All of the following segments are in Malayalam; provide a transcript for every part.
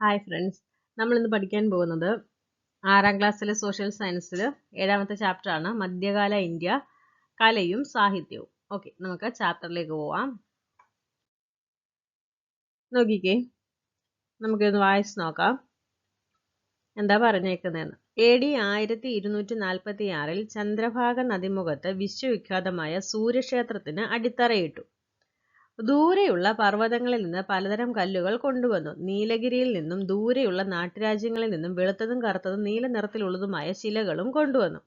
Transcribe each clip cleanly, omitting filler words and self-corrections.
ഹായ് ഫ്രണ്ട്സ്, നമ്മൾ ഇന്ന് പഠിക്കാൻ പോകുന്നത് 6ാം ക്ലാസ്സിലെ സോഷ്യൽ സയൻസിൽ 7ാമത്തെ ചാപ്റ്ററാണ് മധ്യകാല ഇന്ത്യ, കലയും സാഹിത്യവും. ഓക്കെ, നമുക്ക് ചാപ്റ്ററിലേക്ക് പോവാം. നോക്കിക്കേ, നമുക്കിത് വായിച്ച് നോക്കാം എന്താ പറഞ്ഞേക്കുന്നതെന്ന്. AD 1246 ചന്ദ്രഭാഗ നദിമുഖത്ത് വിശ്വവിഖ്യാതമായ സൂര്യക്ഷേത്രത്തിന് അടിത്തറയിട്ടു. ദൂരെയുള്ള പർവ്വതങ്ങളിൽ നിന്ന് പലതരം കല്ലുകൾ കൊണ്ടുവന്നു. നീലഗിരിയിൽ നിന്നും ദൂരെയുള്ള നാട്ടുരാജ്യങ്ങളിൽ നിന്നും വെളുത്തതും കറുത്തതും നീല നിറത്തിലുള്ളതുമായ ശിലകളും കൊണ്ടുവന്നു.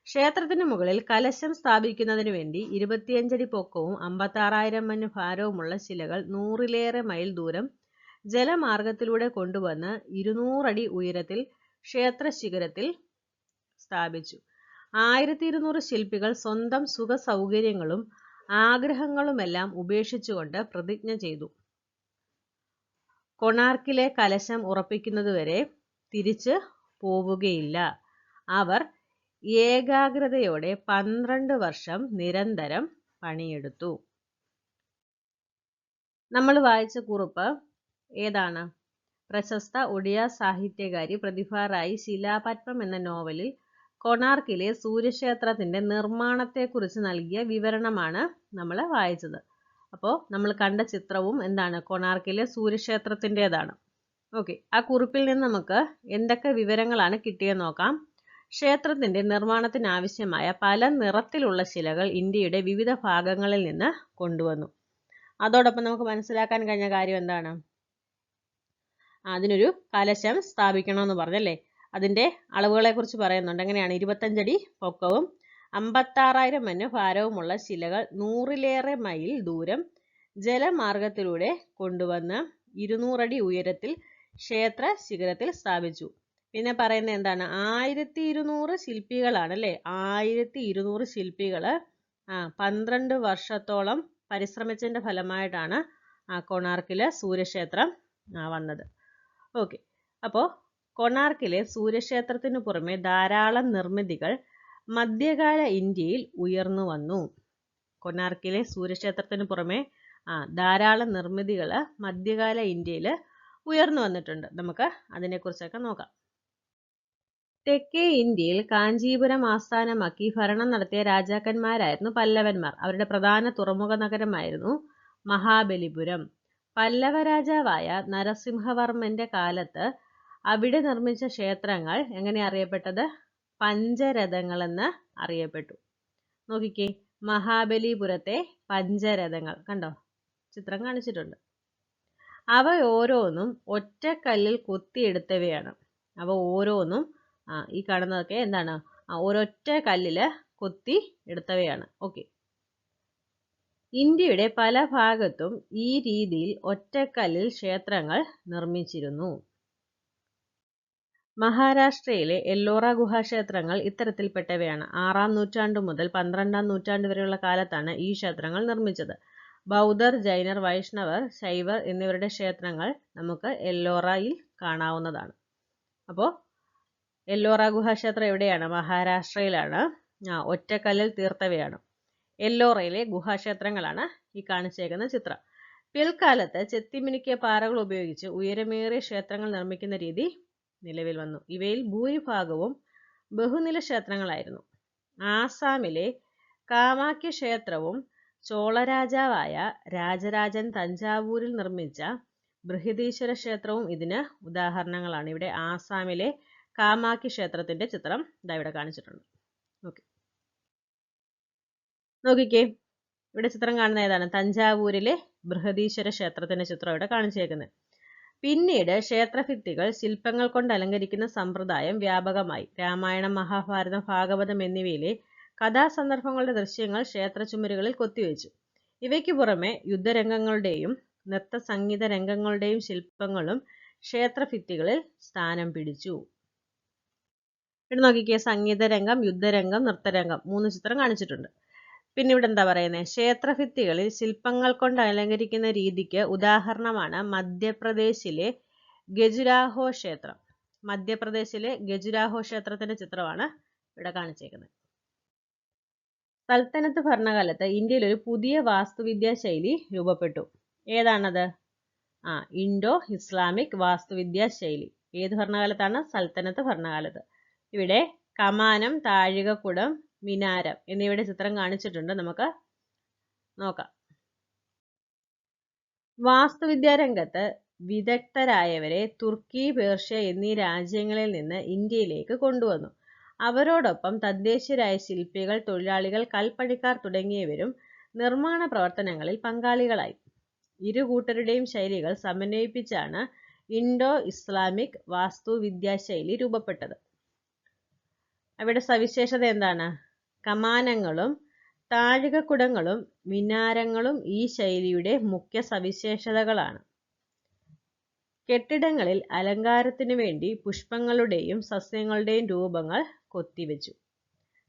ക്ഷേത്രത്തിന് മുകളിൽ കലശം സ്ഥാപിക്കുന്നതിനു വേണ്ടി 25 അടി പൊക്കവും 56,000 മഞ്ഞ് ഭാരവുമുള്ള ശിലകൾ 100-ലേറെ മൈൽ ദൂരം ജലമാർഗത്തിലൂടെ കൊണ്ടുവന്ന് 200 അടി ഉയരത്തിൽ ക്ഷേത്ര ശിഖരത്തിൽ സ്ഥാപിച്ചു. 1200 ശില്പികൾ സ്വന്തം സുഖ സൗകര്യങ്ങളും ആഗ്രഹങ്ങളുമെല്ലാം ഉപേക്ഷിച്ചുകൊണ്ട് പ്രതിജ്ഞ ചെയ്തു. കൊണാർക്കിലെ കലശം ഉറപ്പിക്കുന്നതുവരെ തിരിച്ച് പോവുകയില്ല. അവർ ഏകാഗ്രതയോടെ 12 വർഷം നിരന്തരം പണിയെടുത്തു. നമ്മൾ വായിച്ച കുറിപ്പ് ഏതാണ്? പ്രശസ്ത ഒഡിയ സാഹിത്യകാരി പ്രതിഭ റായ് ശിലാപത്മം എന്ന നോവലിൽ കൊണാർക്കിലെ സൂര്യക്ഷേത്രത്തിന്റെ നിർമ്മാണത്തെക്കുറിച്ച് നൽകിയ വിവരണമാണ് നമ്മൾ വായിച്ചത്. അപ്പോൾ നമ്മൾ കണ്ട ചിത്രവും എന്താണ്? കൊണാർക്കിലെ സൂര്യക്ഷേത്രത്തിൻ്റെതാണ്. ഓക്കെ, ആ കുറിപ്പിൽ നിന്ന് നമുക്ക് എന്തൊക്കെ വിവരങ്ങളാണ് കിട്ടിയെന്ന് നോക്കാം. ക്ഷേത്രത്തിന്റെ നിർമ്മാണത്തിനാവശ്യമായ പല നിറത്തിലുള്ള ശിലകൾ ഇന്ത്യയുടെ വിവിധ ഭാഗങ്ങളിൽ നിന്ന് കൊണ്ടുവന്നു. അതോടൊപ്പം നമുക്ക് മനസ്സിലാക്കാൻ കഴിഞ്ഞ കാര്യം എന്താണ്? അതിനൊരു കലശം സ്ഥാപിക്കണമെന്ന് പറഞ്ഞല്ലേ. അതിൻ്റെ അളവുകളെ കുറിച്ച് പറയുന്നുണ്ട്. എങ്ങനെയാണ്? 25 അടി പൊക്കവും 56,000 മഞ്ഞ് ഭാരവുമുള്ള ശിലകൾ 100-ലേറെ മൈൽ ദൂരം ജലമാർഗത്തിലൂടെ കൊണ്ടുവന്ന് 200 അടി ഉയരത്തിൽ ക്ഷേത്ര ശിഖരത്തിൽ സ്ഥാപിച്ചു. പിന്നെ പറയുന്നത് എന്താണ്? 1200 ശില്പികളാണ് അല്ലേ. 1200 ശില്പികൾ 12 വർഷത്തോളം പരിശ്രമിച്ചതിൻ്റെ ഫലമായിട്ടാണ് കൊണാർക്കിലെ സൂര്യക്ഷേത്രം വന്നത്. ഓക്കെ, അപ്പോൾ കൊണാർക്കിലെ സൂര്യക്ഷേത്രത്തിനു പുറമെ ധാരാളം നിർമ്മിതികൾ മധ്യകാല ഇന്ത്യയിൽ ഉയർന്നു വന്നു. കൊണാർക്കിലെ സൂര്യക്ഷേത്രത്തിന് പുറമെ ധാരാളം നിർമ്മിതികൾ മധ്യകാല ഇന്ത്യയിൽ ഉയർന്നു വന്നിട്ടുണ്ട്. നമുക്ക് അതിനെക്കുറിച്ചൊക്കെ നോക്കാം. തെക്കേ ഇന്ത്യയിൽ കാഞ്ചീപുരം ആസ്ഥാനമാക്കി ഭരണം നടത്തിയ രാജാക്കന്മാരായിരുന്നു പല്ലവന്മാർ. അവരുടെ പ്രധാന തുറമുഖ നഗരമായിരുന്നു മഹാബലിപുരം. പല്ലവ രാജാവായ നരസിംഹവർമ്മന്റെ കാലത്ത് അവിടെ നിർമ്മിച്ച ക്ഷേത്രങ്ങൾ എങ്ങനെ അറിയപ്പെട്ടത്? പഞ്ചരഥങ്ങളെന്ന് അറിയപ്പെട്ടു. നോക്കിക്കേ, മഹാബലിപുരത്തെ പഞ്ചരഥങ്ങൾ കണ്ടോ? ചിത്രം കാണിച്ചിട്ടുണ്ട്. അവ ഓരോന്നും ഒറ്റക്കല്ലിൽ കൊത്തിയെടുത്തവയാണ്. അവ ഓരോന്നും ഈ കാണുന്നതൊക്കെ എന്താണ്? ഒരൊറ്റ കല്ലിൽ കൊത്തി എടുത്തവയാണ്. ഓക്കെ, ഇന്ത്യയുടെ പല ഭാഗത്തും ഈ രീതിയിൽ ഒറ്റക്കല്ലിൽ ക്ഷേത്രങ്ങൾ നിർമ്മിച്ചിരുന്നു. മഹാരാഷ്ട്രയിലെ എല്ലോറ ഗുഹാക്ഷേത്രങ്ങൾ ഇത്തരത്തിൽപ്പെട്ടവയാണ്. 6-ാം നൂറ്റാണ്ടു മുതൽ 12-ാം നൂറ്റാണ്ട് വരെയുള്ള കാലത്താണ് ഈ ക്ഷേത്രങ്ങൾ നിർമ്മിച്ചത്. ബൗദ്ധർ, ജൈനർ, വൈഷ്ണവർ, ശൈവർ എന്നിവരുടെ ക്ഷേത്രങ്ങൾ നമുക്ക് എല്ലോറയിൽ കാണാവുന്നതാണ്. അപ്പോൾ എല്ലോറ ഗുഹാക്ഷേത്രം എവിടെയാണ്? മഹാരാഷ്ട്രയിലാണ്. ഒറ്റക്കല്ലിൽ തീർത്തവയാണ്. എല്ലോറയിലെ ഗുഹാക്ഷേത്രങ്ങളാണ് ഈ കാണിച്ചേക്കുന്ന ചിത്രം. പിൽക്കാലത്ത് ചെത്തിമിനുക്കിയ പാറകൾ ഉപയോഗിച്ച് ഉയരമേറിയ ക്ഷേത്രങ്ങൾ നിർമ്മിക്കുന്ന രീതി നിലവിൽ വന്നു. ഇവയിൽ ഭൂരിഭാഗവും ബഹുനില ക്ഷേത്രങ്ങളായിരുന്നു. ആസാമിലെ കാമാഖ്യ ക്ഷേത്രവും ചോളരാജാവായ രാജരാജൻ തഞ്ചാവൂരിൽ നിർമ്മിച്ച ബൃഹദീശ്വര ക്ഷേത്രവും ഇതിന് ഉദാഹരണങ്ങളാണ്. ഇവിടെ ആസാമിലെ കാമാഖ്യ ക്ഷേത്രത്തിന്റെ ചിത്രം ഇവിടെ കാണിച്ചിട്ടുണ്ട്. ഓക്കെ, നോക്കിക്കേ, ഇവിടെ ചിത്രം കാണുന്ന ഏതാണ്? തഞ്ചാവൂരിലെ ബൃഹദീശ്വര ക്ഷേത്രത്തിന്റെ ചിത്രം ഇവിടെ കാണിച്ചേക്കുന്നത്. പിന്നീട് ക്ഷേത്രഭിത്തികൾ ശില്പങ്ങൾ കൊണ്ട് അലങ്കരിക്കുന്ന സമ്പ്രദായം വ്യാപകമായി. രാമായണം, മഹാഭാരതം, ഭാഗവതം എന്നിവയിലെ കഥാസന്ദർഭങ്ങളുടെ ദൃശ്യങ്ങൾ ക്ഷേത്ര ചുമരുകളിൽ കൊത്തിവെച്ചു. ഇവയ്ക്ക് പുറമെ യുദ്ധരംഗങ്ങളുടെയും നൃത്ത സംഗീത രംഗങ്ങളുടെയും ശില്പങ്ങളും ക്ഷേത്രഭിത്തികളിൽ സ്ഥാനം പിടിച്ചു. ഇവിടെ നോക്കിക്കേ, സംഗീതരംഗം, യുദ്ധരംഗം, നൃത്തരംഗം 3 ചിത്രം കാണിച്ചിട്ടുണ്ട്. പിന്നെ ഇവിടെ എന്താ പറയുന്നത്? ക്ഷേത്രഭിത്തികളിൽ ശില്പങ്ങൾ കൊണ്ട് അലങ്കരിക്കുന്ന രീതിക്ക് ഉദാഹരണമാണ് മധ്യപ്രദേശിലെ ഖജുരാഹോ ക്ഷേത്രം. മധ്യപ്രദേശിലെ ഖജുരാഹോ ക്ഷേത്രത്തിന്റെ ചിത്രമാണ് ഇവിടെ കാണിച്ചേക്കുന്നത്. സൽത്തനത്ത് ഭരണകാലത്ത് ഇന്ത്യയിൽ ഒരു പുതിയ വാസ്തുവിദ്യാ ശൈലി രൂപപ്പെട്ടു. ഏതാണത്? ഇൻഡോ ഇസ്ലാമിക് വാസ്തുവിദ്യാ ശൈലി. ഏത് ഭരണകാലത്താണ്? സൽത്തനത്ത് ഭരണകാലത്ത്. ഇവിടെ കമാനം, താഴികക്കുടം, മിനാരം എന്നിവയുടെ ചിത്രം കാണിച്ചിട്ടുണ്ട്. നമുക്ക് നോക്കാം. വാസ്തുവിദ്യാരംഗത്ത് വിദഗ്ധരായവരെ തുർക്കി, പേർഷ്യ എന്നീ രാജ്യങ്ങളിൽ നിന്ന് ഇന്ത്യയിലേക്ക് കൊണ്ടുവന്നു. അവരോടൊപ്പം തദ്ദേശീയരായ ശില്പികൾ, തൊഴിലാളികൾ, കൽപ്പണിക്കാർ തുടങ്ങിയവരും നിർമ്മാണ പ്രവർത്തനങ്ങളിൽ പങ്കാളികളായി. ഇരു കൂട്ടരുടെയും ശൈലികൾ സമന്വയിപ്പിച്ചാണ് ഇൻഡോ ഇസ്ലാമിക് വാസ്തുവിദ്യാശൈലി രൂപപ്പെട്ടത്. അവയുടെ സവിശേഷത എന്താണ്? കമാനങ്ങളും താഴികക്കുടങ്ങളും മിനാരങ്ങളും ഈ ശൈലിയുടെ മുഖ്യ സവിശേഷതകളാണ്. കെട്ടിടങ്ങളിൽ അലങ്കാരത്തിനു വേണ്ടി പുഷ്പങ്ങളുടെയും സസ്യങ്ങളുടെയും രൂപങ്ങൾ കൊത്തിവെച്ചു.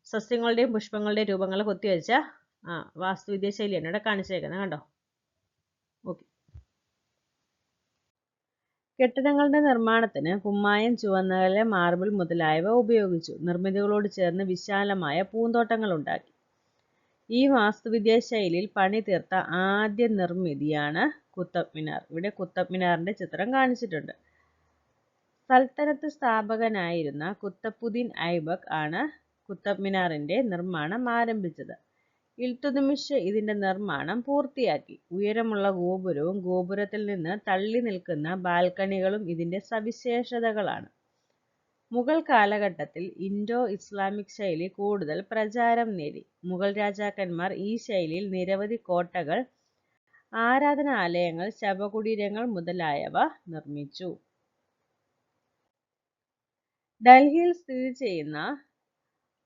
സസ്യങ്ങളുടെയും പുഷ്പങ്ങളുടെയും രൂപങ്ങൾ കൊത്തിവെച്ച വാസ്തുവിദ്യാ ശൈലിയാണ് ഇവിടെ കാണിച്ചേക്കുന്നത്. കണ്ടോ? ഓക്കെ. കെട്ടിടങ്ങളുടെ നിർമ്മാണത്തിന് കുമ്മായം, ചുവന്നകല്ല്, മാർബിൾ മുതലായവ ഉപയോഗിച്ചു. നിർമ്മിതികളോട് ചേർന്ന് വിശാലമായ പൂന്തോട്ടങ്ങൾ ഉണ്ടാക്കി. ഈ വാസ്തുവിദ്യാ ശൈലിയിൽ പണി തീർത്ത ആദ്യ നിർമ്മിതിയാണ് കുത്തബ് മിനാർ. ഇവിടെ കുത്തബ് മിനാറിന്റെ ചിത്രം കാണിച്ചിട്ടുണ്ട്. സൽത്തനത്ത് സ്ഥാപകനായിരുന്ന കുത്തബുദ്ദീൻ ഐബക്ക് ആണ് കുത്തബ് മിനാറിന്റെ നിർമ്മാണം ആരംഭിച്ചത്. ഇൽതുത്മിഷ് ഇതിന്റെ നിർമ്മാണം പൂർത്തിയാക്കി. ഉയരമുള്ള ഗോപുരവും ഗോപുരത്തിൽ നിന്ന് തള്ളി നിൽക്കുന്ന ബാൽക്കണികളും ഇതിന്റെ സവിശേഷതകളാണ്. മുഗൾ കാലഘട്ടത്തിൽ ഇൻഡോ ഇസ്ലാമിക് ശൈലി കൂടുതൽ പ്രചാരം നേടി. മുഗൾ രാജാക്കന്മാർ ഈ ശൈലിയിൽ നിരവധി കോട്ടകൾ, ആരാധനാലയങ്ങൾ, ശവകുടീരങ്ങൾ മുതലായവ നിർമ്മിച്ചു. ഡൽഹിയിൽ സ്ഥിതി ചെയ്യുന്ന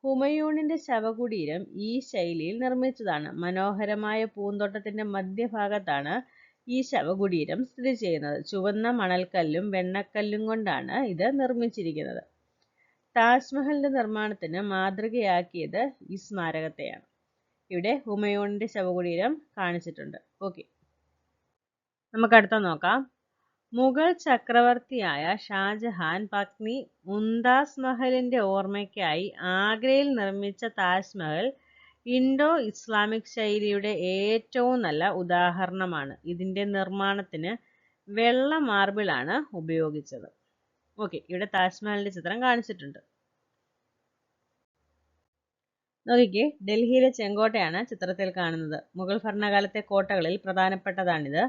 ഹുമയൂണിന്റെ ശവകുടീരം ഈ ശൈലിയിൽ നിർമ്മിച്ചതാണ്. മനോഹരമായ പൂന്തോട്ടത്തിന്റെ മധ്യഭാഗത്താണ് ഈ ശവകുടീരം സ്ഥിതി ചെയ്യുന്നത്. ചുവന്ന മണൽക്കല്ലും വെണ്ണക്കല്ലും കൊണ്ടാണ് ഇത് നിർമ്മിച്ചിരിക്കുന്നത്. താജ്മഹലിന്റെ നിർമ്മാണത്തിന് മാതൃകയാക്കിയത് ഈ സ്മാരകത്തെയാണ്. ഇവിടെ ഹുമയൂണിന്റെ ശവകുടീരം കാണിച്ചിട്ടുണ്ട്. ഓക്കെ, നമുക്ക് അടുത്ത നോക്കാം. മുഗൾ ചക്രവർത്തിയായ ഷാജഹാൻ പത്നി മുംതാസ് മഹലിന്റെ ഓർമ്മയ്ക്കായി ആഗ്രയിൽ നിർമ്മിച്ച താജ്മഹൽ ഇൻഡോ ഇസ്ലാമിക് ശൈലിയുടെ ഏറ്റവും നല്ല ഉദാഹരണമാണ്. ഇതിന്റെ നിർമ്മാണത്തിന് വെള്ള മാർബിളാണ് ഉപയോഗിച്ചത്. ഓക്കെ, ഇവിടെ താജ്മഹലിന്റെ ചിത്രം കാണിച്ചിട്ടുണ്ട്. നോക്കിക്കേ, ഡൽഹിയിലെ ചെങ്കോട്ടയാണ് ചിത്രത്തിൽ കാണുന്നത്. മുഗൾ ഭരണകാലത്തെ കോട്ടകളിൽ പ്രധാനപ്പെട്ടതാണിത്.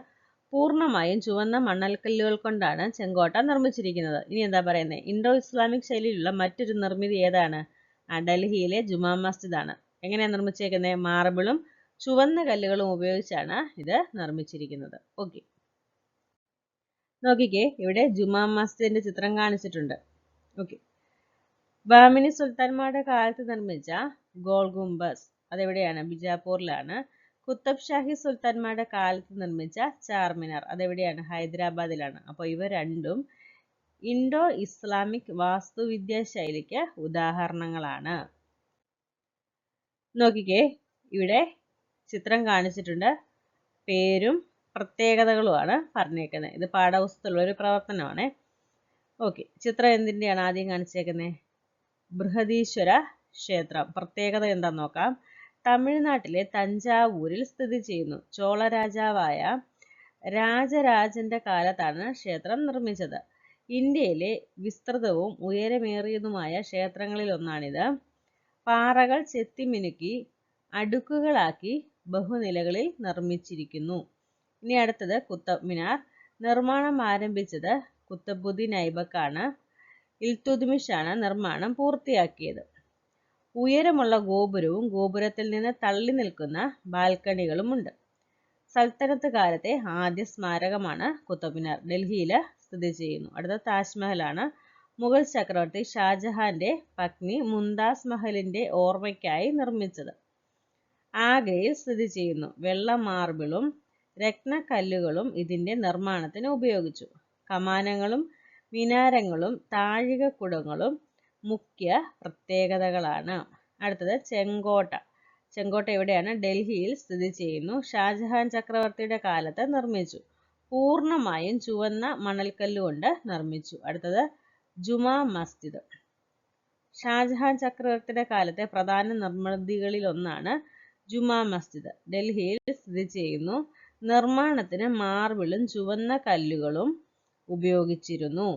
പൂർണ്ണമായും ചുവന്ന മണൽക്കല്ലുകൾ കൊണ്ടാണ് ചെങ്കോട്ട നിർമ്മിച്ചിരിക്കുന്നത്. ഇനി എന്താ പറയുന്നത്? ഇൻഡോ ഇസ്ലാമിക് ശൈലിയിലുള്ള മറ്റൊരു നിർമ്മിതി ഏതാണ്? ഡൽഹിയിലെ ജുമാ മസ്ജിദ് ആണ്. എങ്ങനെയാണ് നിർമ്മിച്ചേക്കുന്നത്? മാർബിളും ചുവന്ന കല്ലുകളും ഉപയോഗിച്ചാണ് ഇത് നിർമ്മിച്ചിരിക്കുന്നത്. ഓക്കെ, നോക്കിക്കേ, ഇവിടെ ജുമാ മസ്ജിദിന്റെ ചിത്രം കാണിച്ചിട്ടുണ്ട്. ഓക്കെ, ബാമിനി സുൽത്താൻമാരുടെ കാലത്ത് നിർമ്മിച്ച ഗോൾ ഗുംബസ് അതെവിടെയാണ്? ബിജാപൂരിലാണ്. കുത്തബ് ഷാഹി സുൽത്താൻമാരുടെ കാലത്ത് നിർമ്മിച്ച ചാർമിനാർ അതെവിടെയാണ്? ഹൈദരാബാദിലാണ്. അപ്പോൾ ഇവ രണ്ടും ഇൻഡോ ഇസ്ലാമിക് വാസ്തുവിദ്യാ ശൈലിക്ക് ഉദാഹരണങ്ങളാണ്. നോക്കിക്കേ, ഇവിടെ ചിത്രം കാണിച്ചിട്ടുണ്ട്. പേരും പ്രത്യേകതകളുമാണ് പറഞ്ഞേക്കുന്നത്. ഇത് പാഠപുസ്തകത്തിലുള്ള ഒരു പ്രവർത്തനമാണ്. ഓക്കെ, ചിത്രം എന്തിൻ്റെയാണ് ആദ്യം കാണിച്ചേക്കുന്നത്? ബൃഹദീശ്വര ക്ഷേത്രം. പ്രത്യേകത എന്താന്ന് നോക്കാം. തമിഴ്നാട്ടിലെ തഞ്ചാവൂരിൽ സ്ഥിതി ചെയ്യുന്നു. ചോള രാജാവായ രാജരാജന്റെ കാലത്താണ് ക്ഷേത്രം നിർമ്മിച്ചത്. ഇന്ത്യയിലെ വിസ്തൃതവും ഉയരമേറിയതുമായ ക്ഷേത്രങ്ങളിൽ ഒന്നാണിത്. പാറകൾ ചെത്തിമിനുക്കി അടുക്കുകളാക്കി ബഹുനിലകളിൽ നിർമ്മിച്ചിരിക്കുന്നു. ഇനി അടുത്തത് കുത്തബ് മിനാർ. നിർമ്മാണം ആരംഭിച്ചത് കുത്തബുദ്ദീൻ ഐബക്ക് ആണ്. ഇൽതുത്മിഷ് ആണ് നിർമ്മാണം പൂർത്തിയാക്കിയത്. ഉയരമുള്ള ഗോപുരവും ഗോപുരത്തിൽ നിന്ന് തള്ളി നിൽക്കുന്ന ബാൽക്കണികളുമുണ്ട്. സൽത്തനത്ത് കാലത്തെ ആദ്യ സ്മാരകമാണ് കുത്തബ് മിനാർ. ഡൽഹിയിൽ സ്ഥിതി ചെയ്യുന്നു. അടുത്ത താജ്മഹലാണ്. മുഗൾ ചക്രവർത്തി ഷാജഹാന്റെ പത്നി മുംതാസ് മഹലിന്റെ ഓർമ്മയ്ക്കായി നിർമ്മിച്ചത്. ആഗ്രയിൽ സ്ഥിതി ചെയ്യുന്നു. വെള്ള മാർബിളും രത്നക്കല്ലുകളും ഇതിന്റെ നിർമ്മാണത്തിന് ഉപയോഗിച്ചു. കമാനങ്ങളും മിനാരങ്ങളും താഴികക്കുടങ്ങളും മുഖ്യ പ്രത്യേകതകളാണ്. അടുത്തത് ചെങ്കോട്ട. ചെങ്കോട്ട എവിടെയാണ്? ഡൽഹിയിൽ സ്ഥിതി ചെയ്യുന്നു. ഷാജഹാൻ ചക്രവർത്തിയുടെ കാലത്ത് നിർമ്മിച്ചു. പൂർണ്ണമായും ചുവന്ന മണൽക്കല്ലുകൊണ്ട് നിർമ്മിച്ചു. അടുത്തത് ജുമാ മസ്ജിദ്. ഷാജഹാൻ ചക്രവർത്തിയുടെ കാലത്തെ പ്രധാന നിർമ്മിതികളിൽ ഒന്നാണ് ജുമാ മസ്ജിദ്. ഡൽഹിയിൽ സ്ഥിതി ചെയ്യുന്നു. നിർമ്മാണത്തിന് മാർബിളും ചുവന്ന കല്ലുകളും ഉപയോഗിച്ചിരുന്നു.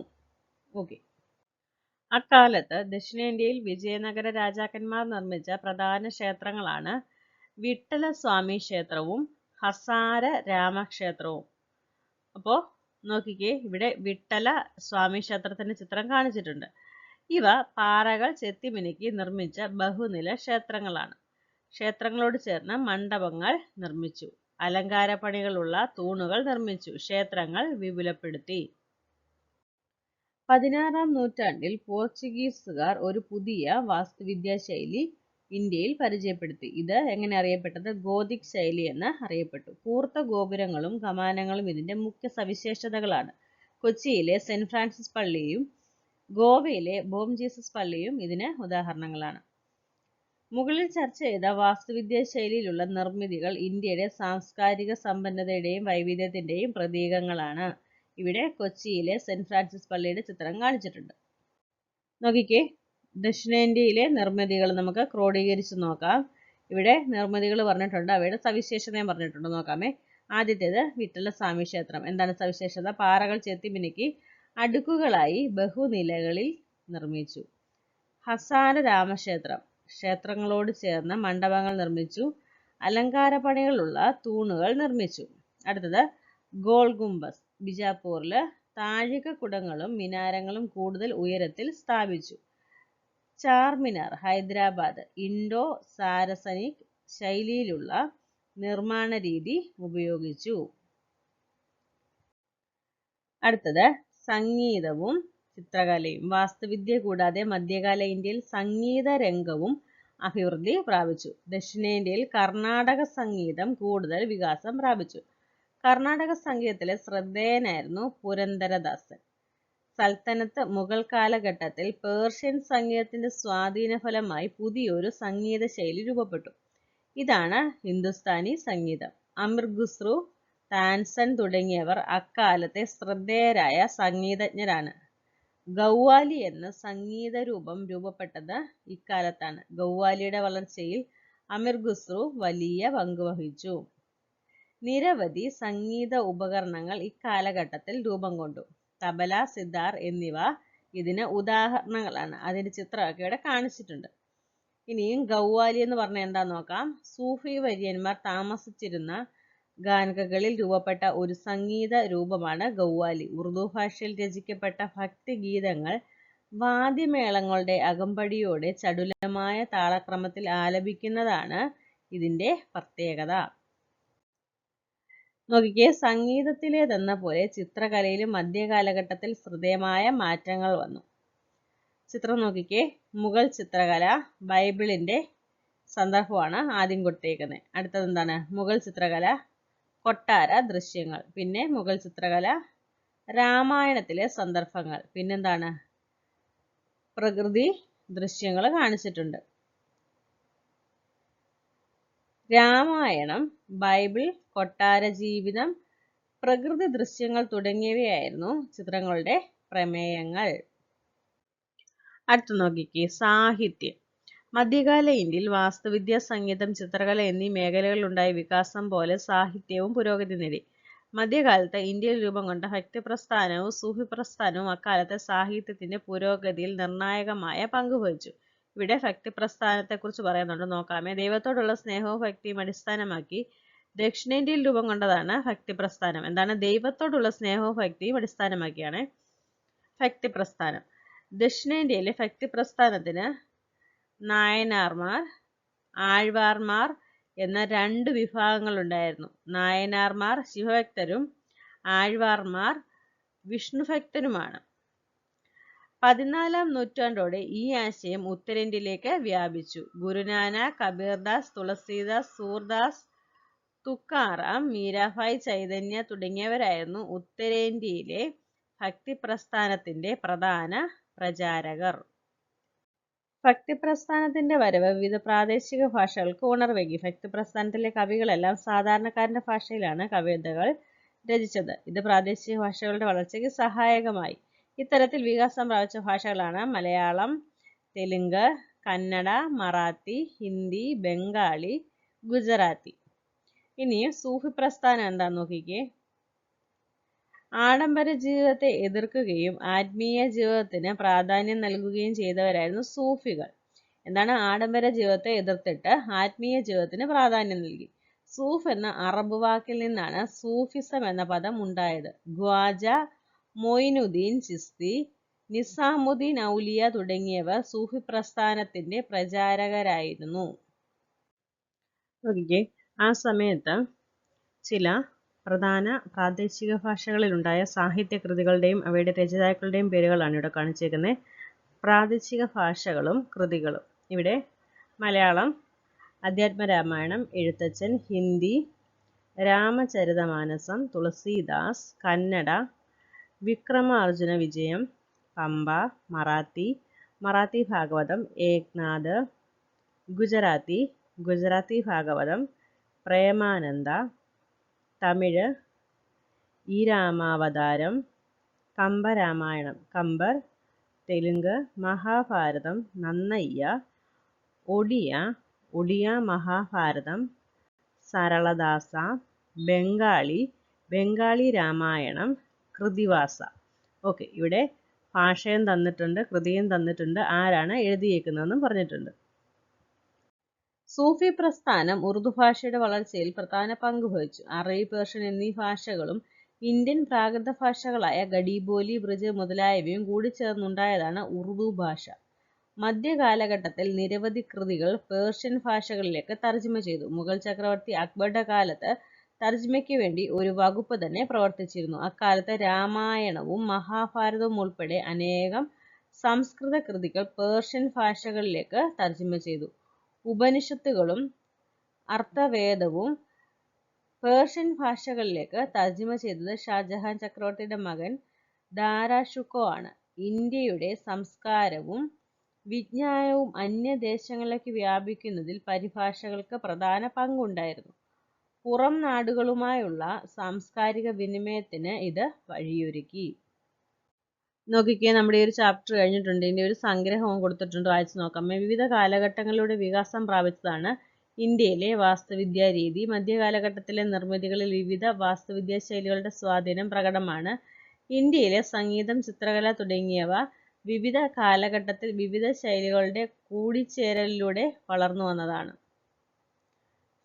ഓക്കെ. അക്കാലത്ത് ദക്ഷിണേന്ത്യയിൽ വിജയനഗര രാജാക്കന്മാർ നിർമ്മിച്ച പ്രധാന ക്ഷേത്രങ്ങളാണ് വിട്ടല സ്വാമി ക്ഷേത്രവും ഹസാര രാമക്ഷേത്രവും. അപ്പോൾ നോക്കിക്കേ, ഇവിടെ വിട്ടല സ്വാമി ക്ഷേത്രത്തിന്റെ ചിത്രം കാണിച്ചിട്ടുണ്ട്. ഇവ പാറകൾ ചെത്തിമിനുക്കി നിർമ്മിച്ച ബഹുനില ക്ഷേത്രങ്ങളാണ്. ക്ഷേത്രങ്ങളോട് ചേർന്ന് മണ്ഡപങ്ങൾ നിർമ്മിച്ചു. അലങ്കാരപ്പണികളുള്ള തൂണുകൾ നിർമ്മിച്ചു. ക്ഷേത്രങ്ങൾ വിപുലപ്പെടുത്തി. 16-ാം നൂറ്റാണ്ടിൽ പോർച്ചുഗീസുകാർ ഒരു പുതിയ വാസ്തുവിദ്യാശൈലി ഇന്ത്യയിൽ പരിചയപ്പെടുത്തി. ഇത് എങ്ങനെ അറിയപ്പെട്ടത്? ഗോതിക് ശൈലി എന്ന് അറിയപ്പെട്ടു. കൂർത്ത ഗോപുരങ്ങളും കമാനങ്ങളും ഇതിന്റെ മുഖ്യ സവിശേഷതകളാണ്. കൊച്ചിയിലെ സെന്റ് ഫ്രാൻസിസ് പള്ളിയും ഗോവയിലെ ബോം ജീസസ് പള്ളിയും ഇതിന് ഉദാഹരണങ്ങളാണ്. മുകളിൽ ചർച്ച ചെയ്ത വാസ്തുവിദ്യാ ശൈലിയിലുള്ള നിർമ്മിതികൾ ഇന്ത്യയുടെ സാംസ്കാരിക സമ്പന്നതയുടെയും വൈവിധ്യത്തിന്റെയും പ്രതീകങ്ങളാണ്. ഇവിടെ കൊച്ചിയിലെ സെന്റ് ഫ്രാൻസിസ് പള്ളിയുടെ ചിത്രം കാണിച്ചിട്ടുണ്ട്. നോക്കിക്കേ, ദക്ഷിണേന്ത്യയിലെ നിർമ്മിതികൾ നമുക്ക് ക്രോഡീകരിച്ച് നോക്കാം. ഇവിടെ നിർമ്മിതികൾ പറഞ്ഞിട്ടുണ്ട്, അവയുടെ സവിശേഷതയും പറഞ്ഞിട്ടുണ്ട്. നോക്കാമേ. ആദ്യത്തേത് വിട്ടല സ്വാമി ക്ഷേത്രം. എന്താണ് സവിശേഷത? പാറകൾ ചെത്തി മിനുക്കി അടുക്കുകളായി ബഹുനിലകളിൽ നിർമ്മിച്ചു. ഹസാര രാമക്ഷേത്രം. ക്ഷേത്രങ്ങളോട് ചേർന്ന് മണ്ഡപങ്ങൾ നിർമ്മിച്ചു. അലങ്കാരപ്പണികളുള്ള തൂണുകൾ നിർമ്മിച്ചു. അടുത്തത് ഗോൾ ഗുംബസ്. ബിജാപൂരില് താഴികക്കുടങ്ങളും മിനാരങ്ങളും കൂടുതൽ ഉയരത്തിൽ സ്ഥാപിച്ചു. ചാർമിനാർ. ഹൈദരാബാദ് ഇൻഡോ സാരസനിക് ശൈലിയിലുള്ള നിർമ്മാണ രീതി ഉപയോഗിച്ചു. അടുത്തത് സംഗീതവും ചിത്രകലയും. വാസ്തുവിദ്യ കൂടാതെ മധ്യകാല ഇന്ത്യയിൽ സംഗീത രംഗവും അഭിവൃദ്ധി പ്രാപിച്ചു. ദക്ഷിണേന്ത്യയിൽ കർണാടക സംഗീതം കൂടുതൽ വികാസം പ്രാപിച്ചു. കർണാടക സംഗീതത്തിലെ ശ്രദ്ധേയനായിരുന്നു പുരന്ദരദാസൻ. സൽത്തനത്ത് മുഗൾ കാലഘട്ടത്തിൽ പേർഷ്യൻ സംഗീതത്തിന്റെ സ്വാധീന ഫലമായി പുതിയൊരു സംഗീത ശൈലി രൂപപ്പെട്ടു. ഇതാണ് ഹിന്ദുസ്ഥാനി സംഗീതം. അമീർ ഖുസ്രു, താൻസൻ തുടങ്ങിയവർ അക്കാലത്തെ ശ്രദ്ധേയരായ സംഗീതജ്ഞരാണ്. ഖവ്വാലി എന്ന സംഗീത രൂപം രൂപപ്പെട്ടത് ഇക്കാലത്താണ്. ഖവ്വാലിയുടെ വളർച്ചയിൽ അമീർ ഖുസ്രു വലിയ പങ്ക് വഹിച്ചു. നിരവധി സംഗീത ഉപകരണങ്ങൾ ഇക്കാലഘട്ടത്തിൽ രൂപം കൊണ്ടു. തബല, സിതാർ എന്നിവ ഇതിന് ഉദാഹരണങ്ങളാണ്. അതിന്റെ ചിത്രമൊക്കെ ഇവിടെ കാണിച്ചിട്ടുണ്ട്. ഇനിയും ഖവ്വാലി എന്ന് പറഞ്ഞാൽ എന്താ നോക്കാം. സൂഫി വര്യന്മാർ താമസിച്ചിരുന്ന ഗാനകളിൽ രൂപപ്പെട്ട ഒരു സംഗീത രൂപമാണ് ഖവ്വാലി. ഉറുദു ഭാഷയിൽ രചിക്കപ്പെട്ട ഭക്തിഗീതങ്ങൾ വാദ്യമേളങ്ങളുടെ അകമ്പടിയോടെ ചടുലമായ താളക്രമത്തിൽ ആലപിക്കുന്നതാണ് ഇതിന്റെ പ്രത്യേകത. നോക്കിക്കേ, സംഗീതത്തിലേതെന്ന പോലെ ചിത്രകലയിലും മധ്യകാലഘട്ടത്തിൽ ശ്രദ്ധേയമായ മാറ്റങ്ങൾ വന്നു. ചിത്രം നോക്കിക്കേ, മുഗൾ ചിത്രകല ബൈബിളിന്റെ സന്ദർഭമാണ് ആദ്യം കൊടുത്തേക്കുന്നത്. അടുത്തത് എന്താണ്? മുഗൾ ചിത്രകല കൊട്ടാര ദൃശ്യങ്ങൾ. പിന്നെ മുഗൾ ചിത്രകല രാമായണത്തിലെ സന്ദർഭങ്ങൾ. പിന്നെന്താണ്? പ്രകൃതി ദൃശ്യങ്ങൾ കാണിച്ചിട്ടുണ്ട്. രാമായണം, ബൈബിൾ, കൊട്ടാര ജീവിതം, പ്രകൃതി ദൃശ്യങ്ങൾ തുടങ്ങിയവയായിരുന്നു ചിത്രങ്ങളുടെ പ്രമേയങ്ങൾ. അടുത്ത് നോക്കിക്കേ, സാഹിത്യം. മധ്യകാല ഇന്ത്യയിൽ വാസ്തുവിദ്യ, സംഗീതം, ചിത്രകല എന്നീ മേഖലകളിലുണ്ടായ വികാസം പോലെ സാഹിത്യവും പുരോഗതി നേടി. മധ്യകാലത്ത് ഇന്ത്യയിൽ രൂപം കൊണ്ട ഭക്തി പ്രസ്ഥാനവും സൂഫി പ്രസ്ഥാനവും അക്കാലത്തെ സാഹിത്യത്തിന്റെ പുരോഗതിയിൽ നിർണായകമായ പങ്കുവഹിച്ചു. ഇവിടെ ഭക്തി പ്രസ്ഥാനത്തെക്കുറിച്ച് പറയുന്നുണ്ട്. നോക്കാമേ. ദൈവത്തോടുള്ള സ്നേഹവും ഭക്തിയും അടിസ്ഥാനമാക്കി ദക്ഷിണേന്ത്യയിൽ രൂപം കൊണ്ടതാണ് ഭക്തി പ്രസ്ഥാനം. എന്താണ്? ദൈവത്തോടുള്ള സ്നേഹവും ഭക്തിയും അടിസ്ഥാനമാക്കിയാണ് ഭക്തി പ്രസ്ഥാനം. ദക്ഷിണേന്ത്യയിലെ ഭക്തി പ്രസ്ഥാനത്തിന് നായനാർമാർ, ആഴ്വാർമാർ എന്ന രണ്ട് വിഭാഗങ്ങളുണ്ടായിരുന്നു. നായനാർമാർ ശിവഭക്തരും ആഴ്വാർമാർ വിഷ്ണുഭക്തരുമാണ്. 14-ാം നൂറ്റാണ്ടോടെ ഈ ആശയം ഉത്തരേന്ത്യയിലേക്ക് വ്യാപിച്ചു. ഗുരുനാനക്, കബീർദാസ്, തുളസീദാസ്, സൂർദാസ്, തുക്കാറാം, മീരാഭായ്, ചൈതന്യ തുടങ്ങിയവരായിരുന്നു ഉത്തരേന്ത്യയിലെ ഭക്തി പ്രസ്ഥാനത്തിന്റെ പ്രധാന പ്രചാരകർ. ഭക്തി പ്രസ്ഥാനത്തിന്റെ വരവ് വിവിധ പ്രാദേശിക ഭാഷകൾക്ക് ഉണർവേകി. ഭക്തി പ്രസ്ഥാനത്തിലെ കവികളെല്ലാം സാധാരണക്കാരന്റെ ഭാഷയിലാണ് കവിതകൾ രചിച്ചത്. ഇത് പ്രാദേശിക ഭാഷകളുടെ വളർച്ചയ്ക്ക് സഹായകമായി. ഇത്തരത്തിൽ വികാസം പ്രാപിച്ച ഭാഷകളാണ് മലയാളം, തെലുങ്ക്, കന്നഡ, മറാത്തി, ഹിന്ദി, ബംഗാളി, ഗുജറാത്തി. ഇനി സൂഫി പ്രസ്ഥാനം എന്താന്ന് നോക്കിക്കേ. ആഡംബര ജീവിതത്തെ എതിർക്കുകയും ആത്മീയ ജീവിതത്തിന് പ്രാധാന്യം നൽകുകയും ചെയ്തവരായിരുന്നു സൂഫികൾ. എന്താണ്? ആഡംബര ജീവിതത്തെ എതിർത്തിട്ട് ആത്മീയ ജീവിതത്തിന് പ്രാധാന്യം നൽകി. സൂഫ് എന്ന അറബ് വാക്കിൽ നിന്നാണ് സൂഫിസം എന്ന പദം ഉണ്ടായത്. ഖ്വാജ മൊയിനുദ്ദീൻ ചിസ്തി, നിസാമുദ്ദീൻ ഔലിയ തുടങ്ങിയവർ സൂഫി പ്രസ്ഥാനത്തിന്റെ പ്രചാരകരായിരുന്നു. നോക്കിക്കേ, ആ സമയത്ത് ചില പ്രധാന പ്രാദേശിക ഭാഷകളിലുണ്ടായ സാഹിത്യകൃതികളുടെയും അവയുടെ രചയിതാക്കളുടെയും പേരുകളാണ് ഇവിടെ കാണിച്ചിരിക്കുന്നത്. പ്രാദേശിക ഭാഷകളും കൃതികളും. ഇവിടെ മലയാളം അധ്യാത്മരാമായണം, എഴുത്തച്ഛൻ. ഹിന്ദി രാമചരിതമാനസം, തുളസീദാസ്. കന്നഡ വിക്രമാർജുന വിജയം, പമ്പ. മറാത്തി ഭാഗവതം, ഏക്നാഥ്. ഗുജറാത്തി ഭാഗവതം, പ്രേമാനന്ദ. തമിഴ് ഈരാമാവതാരം, കമ്പരാമായണം, കമ്പർ. തെലുങ്ക് മഹാഭാരതം, നന്നയ്യ. ഒഡിയ മഹാഭാരതം, സരളദാസ. ബംഗാളി രാമായണം, കൃതിവാസ. ഓക്കെ, ഇവിടെ ഭാഷയും തന്നിട്ടുണ്ട്, കൃതിയും തന്നിട്ടുണ്ട്, ആരാണ് എഴുതിയേക്കുന്നതെന്നും പറഞ്ഞിട്ടുണ്ട്. സൂഫി പ്രസ്ഥാനം ഉറുദു ഭാഷയുടെ വളർച്ചയിൽ പ്രധാന പങ്ക് വഹിച്ചു. അറബി, പേർഷ്യൻ എന്നീ ഭാഷകളും ഇന്ത്യൻ പ്രാകൃത ഭാഷകളായ ഖഡീബോലി, ബ്രിജ് മുതലായവയും കൂടിച്ചേർന്നുണ്ടായതാണ് ഉറുദു ഭാഷ. മധ്യകാലഘട്ടത്തിൽ നിരവധി കൃതികൾ പേർഷ്യൻ ഭാഷകളിലേക്ക് തർജ്ജിമ ചെയ്തു. മുഗൾ ചക്രവർത്തി അക്ബറുടെ കാലത്ത് തർജ്ജിമയ്ക്ക് വേണ്ടി ഒരു വകുപ്പ് തന്നെ പ്രവർത്തിച്ചിരുന്നു. അക്കാലത്ത് രാമായണവും മഹാഭാരതവും ഉൾപ്പെടെ അനേകം സംസ്കൃത കൃതികൾ പേർഷ്യൻ ഭാഷകളിലേക്ക് തർജ്ജിമ ചെയ്തു. ഉപനിഷത്തുകളും അർത്ഥവേദവും പേർഷ്യൻ ഭാഷകളിലേക്ക് തർജ്ജിമ ചെയ്തത് ഷാജഹാൻ ചക്രവർത്തിയുടെ മകൻ ദാരാഷുക്കോ ആണ്. ഇന്ത്യയുടെ സംസ്കാരവും വിജ്ഞാനവും അന്യദേശങ്ങളിലേക്ക് വ്യാപിക്കുന്നതിൽ പരിഭാഷകൾക്ക് പ്രധാന പങ്കുണ്ടായിരുന്നു. പുറം നാടുകളുമായുള്ള സാംസ്കാരിക വിനിമയത്തിന് ഇത് വഴിയൊരുക്കി. നോക്കിക്കേ, നമ്മുടെ ഈ ഒരു ചാപ്റ്റർ കഴിഞ്ഞിട്ടുണ്ട്. ഇതിൻ്റെ ഒരു സംഗ്രഹവും കൊടുത്തിട്ടുണ്ട്, വായിച്ചു നോക്കാം. വിവിധ കാലഘട്ടങ്ങളിലൂടെ വികാസം പ്രാപിച്ചതാണ് ഇന്ത്യയിലെ വാസ്തുവിദ്യാ രീതി. മധ്യകാലഘട്ടത്തിലെ നിർമ്മിതികളിൽ വിവിധ വാസ്തുവിദ്യാ ശൈലികളുടെ സ്വാധീനം പ്രകടമാണ്. ഇന്ത്യയിലെ സംഗീതം, ചിത്രകല തുടങ്ങിയവ വിവിധ കാലഘട്ടത്തിൽ വിവിധ ശൈലികളുടെ കൂടിച്ചേരലിലൂടെ വളർന്നു വന്നതാണ്.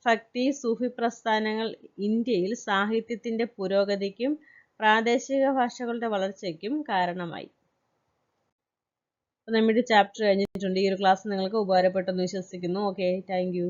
ഭക്തി, സൂഫി പ്രസ്ഥാനങ്ങൾ ഇന്ത്യയിൽ സാഹിത്യത്തിന്റെ പുരോഗതിക്കും പ്രാദേശിക ഭാഷകളുടെ വളർച്ചയ്ക്കും കാരണമായി. നമ്മുടെ ചാപ്റ്റർ കഴിഞ്ഞിട്ടുണ്ട്. ഈ ഒരു ക്ലാസ് നിങ്ങൾക്ക് ഉപകാരപ്പെട്ടെന്ന് വിശ്വസിക്കുന്നു. Okay, thank you.